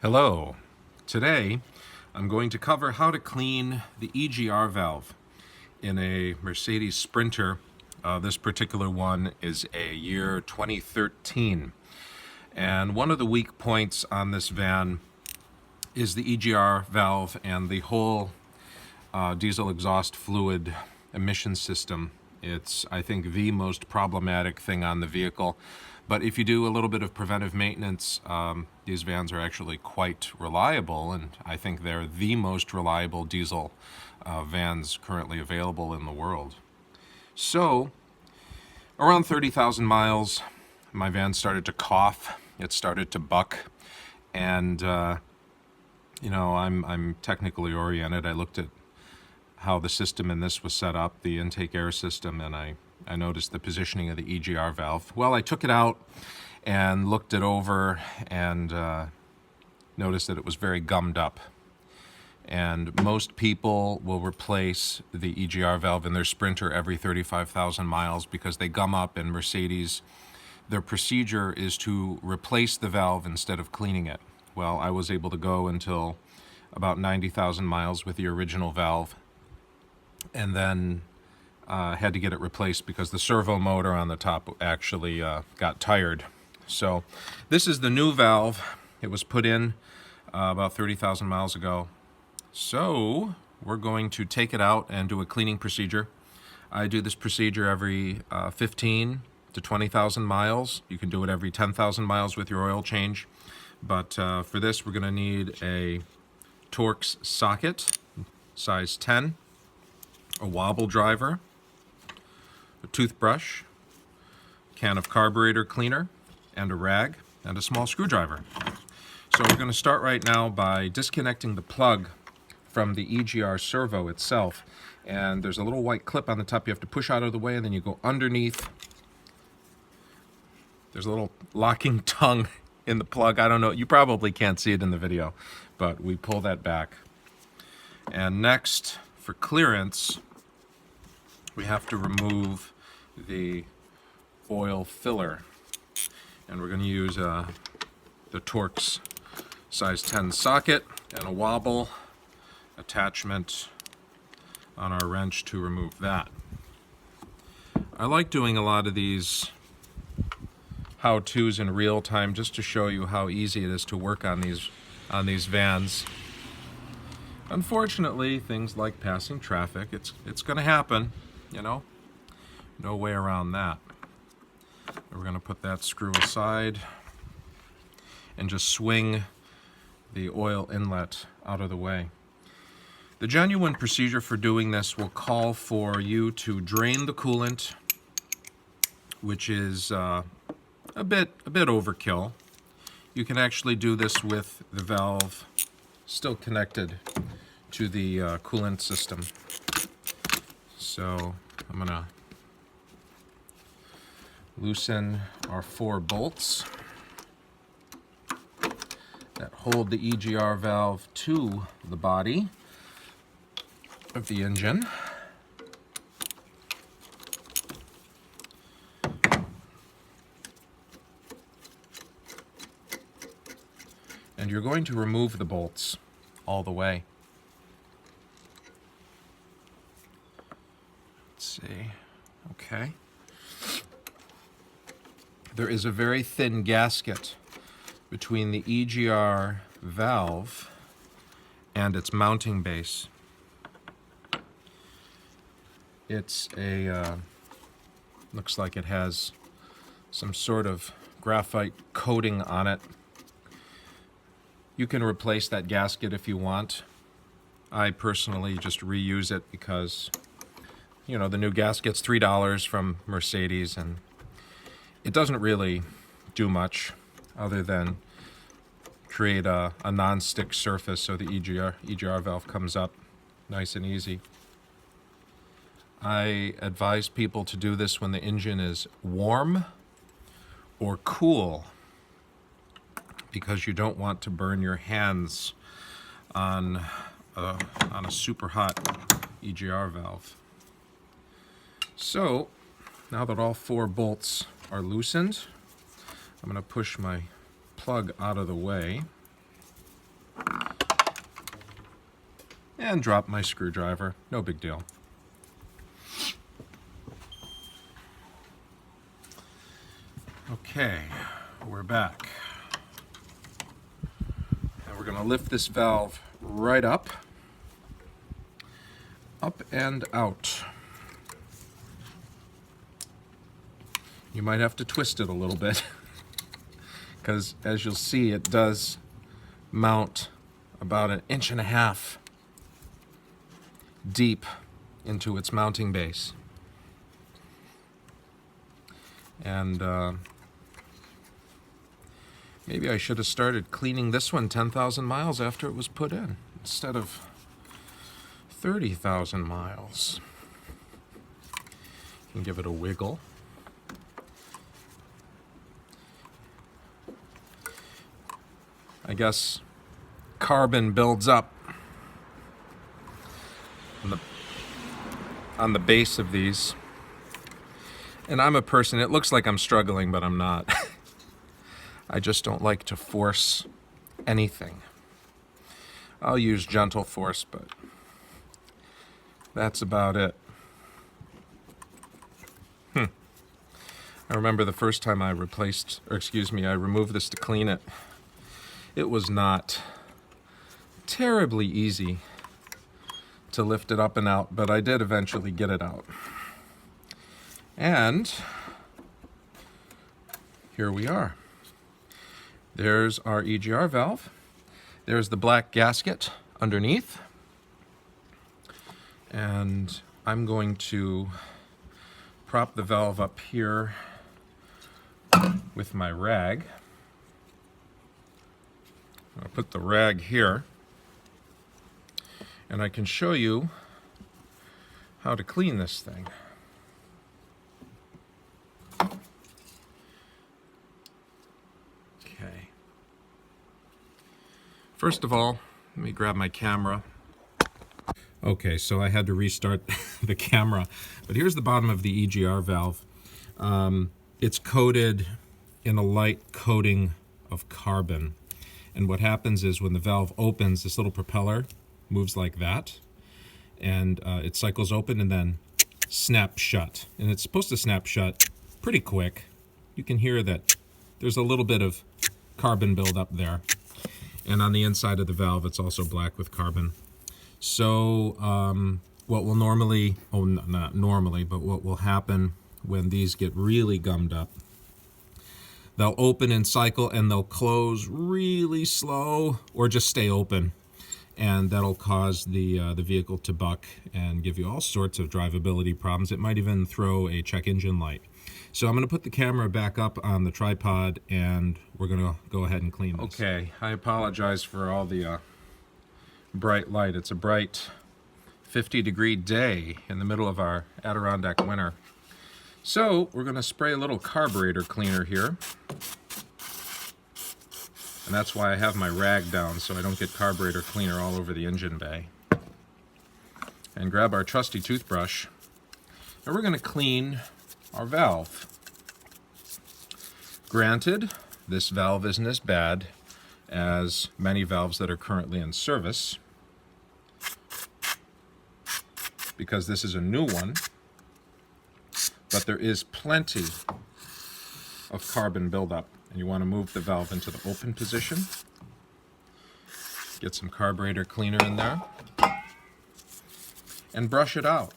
Hello. Today I'm going to cover how to clean the EGR valve in a Mercedes Sprinter. This particular one is a year 2013. And one of the weak points on this van is the EGR valve and the whole diesel exhaust fluid emission system. It's, I think, the most problematic thing on the vehicle. But if you do a little bit of preventive maintenance, these vans are actually quite reliable, and I think they're the most reliable diesel vans currently available in the world. So, around 30,000 miles, my van started to cough. It started to buck, and I'm technically oriented. I looked at how the system in this was set up, the intake air system, and I noticed the positioning of the EGR valve. Well, I took it out and looked it over and noticed that it was very gummed up. And most people will replace the EGR valve in their Sprinter every 35,000 miles because they gum up, and Mercedes, their procedure is to replace the valve instead of cleaning it. Well, I was able to go until about 90,000 miles with the original valve, and then had to get it replaced because the servo motor on the top actually got tired. So this is the new valve. It was put in about 30,000 miles ago. So we're going to take it out and do a cleaning procedure. I do this procedure every 15 to 20,000 miles. You can do it every 10,000 miles with your oil change. But for this, we're going to need a Torx socket, size 10, a wobble driver, a toothbrush, a can of carburetor cleaner, and a rag, and a small screwdriver. So we're going to start right now by disconnecting the plug from the EGR servo itself. And there's a little white clip on the top you have to push out of the way, and then you go underneath. There's a little locking tongue in the plug. I don't know, you probably can't see it in the video, but we pull that back. And next, for clearance, we have to remove the oil filler. And we're going to use the Torx size 10 socket and a wobble attachment on our wrench to remove that. I like doing a lot of these how-tos in real time just to show you how easy it is to work on these vans. Unfortunately, things like passing traffic, it's going to happen, you know, no way around that. We're going to put that screw aside and just swing the oil inlet out of the way. The genuine procedure for doing this will call for you to drain the coolant, which is a bit overkill. You can actually do this with the valve still connected to the coolant system. So I'm gonna loosen our 4 bolts that hold the EGR valve to the body of the engine. And you're going to remove the bolts all the way. Let's see. Okay. There is a very thin gasket between the EGR valve and its mounting base. It's looks like it has some sort of graphite coating on it. You can replace that gasket if you want. I personally just reuse it because, you know, the new gasket's $3 from Mercedes, and it doesn't really do much other than create a non-stick surface so the EGR valve comes up nice and easy. I advise people to do this when the engine is warm or cool, because you don't want to burn your hands on a super hot EGR valve. So now that all 4 bolts are loosened, I'm going to push my plug out of the way. and drop my screwdriver. No big deal. Okay, we're back. And we're going to lift this valve right up and out. You might have to twist it a little bit because, as you'll see, it does mount about 1.5 inches deep into its mounting base. And maybe I should have started cleaning this one 10,000 miles after it was put in instead of 30,000 miles. You can give it a wiggle. I guess carbon builds up on the base of these. And I'm a person, it looks like I'm struggling, but I'm not. I just don't like to force anything. I'll use gentle force, but that's about it. I remember the first time I removed this to clean it. It was not terribly easy to lift it up and out, but I did eventually get it out. And here we are. There's our EGR valve. There's the black gasket underneath. And I'm going to prop the valve up here with my rag. I'll put the rag here, and I can show you how to clean this thing. Okay. First of all, let me grab my camera. Okay, so I had to restart the camera, but here's the bottom of the EGR valve. It's coated in a light coating of carbon. And what happens is when the valve opens, this little propeller moves like that, and it cycles open and then snaps shut. And it's supposed to snap shut pretty quick. You can hear that there's a little bit of carbon buildup there. And on the inside of the valve, it's also black with carbon. So what will normally, not normally, but what will happen when these get really gummed up, they'll open and cycle and they'll close really slow or just stay open. And that'll cause the vehicle to buck and give you all sorts of drivability problems. It might even throw a check engine light. So I'm going to put the camera back up on the tripod and we're going to go ahead and clean this. Okay, I apologize for all the bright light. It's a bright 50-degree day in the middle of our Adirondack winter. So we're going to spray a little carburetor cleaner here. And that's why I have my rag down, so I don't get carburetor cleaner all over the engine bay. And grab our trusty toothbrush. And we're going to clean our valve. Granted, this valve isn't as bad as many valves that are currently in service, because this is a new one. But there is plenty of carbon buildup, and you want to move the valve into the open position. Get some carburetor cleaner in there and brush it out.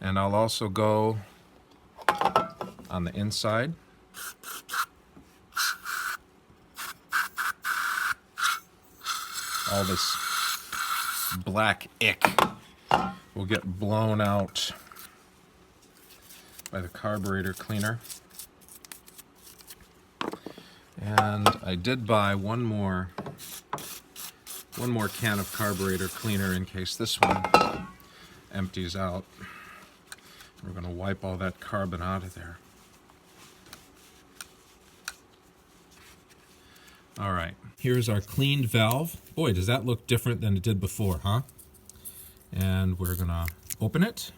And I'll also go on the inside. All this black ick will get blown out by the carburetor cleaner. And I did buy one more can of carburetor cleaner in case this one empties out. We're going to wipe all that carbon out of there. All right, here's our cleaned valve. Boy, does that look different than it did before, huh? And we're going to open it,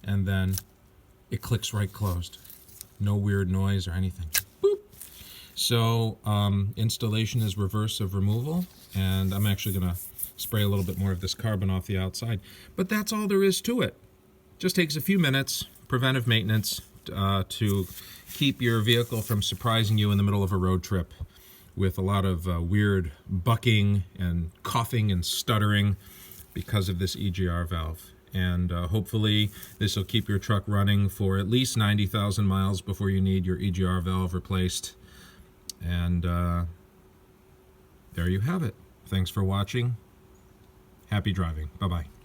and then it clicks right closed. No weird noise or anything. Boop. So installation is reverse of removal, and I'm actually going to spray a little bit more of this carbon off the outside. But that's all there is to it. Just takes a few minutes, preventive maintenance, to keep your vehicle from surprising you in the middle of a road trip with a lot of weird bucking and coughing and stuttering because of this EGR valve. And hopefully this will keep your truck running for at least 90,000 miles before you need your EGR valve replaced. And there you have it. Thanks for watching. Happy driving. Bye-bye.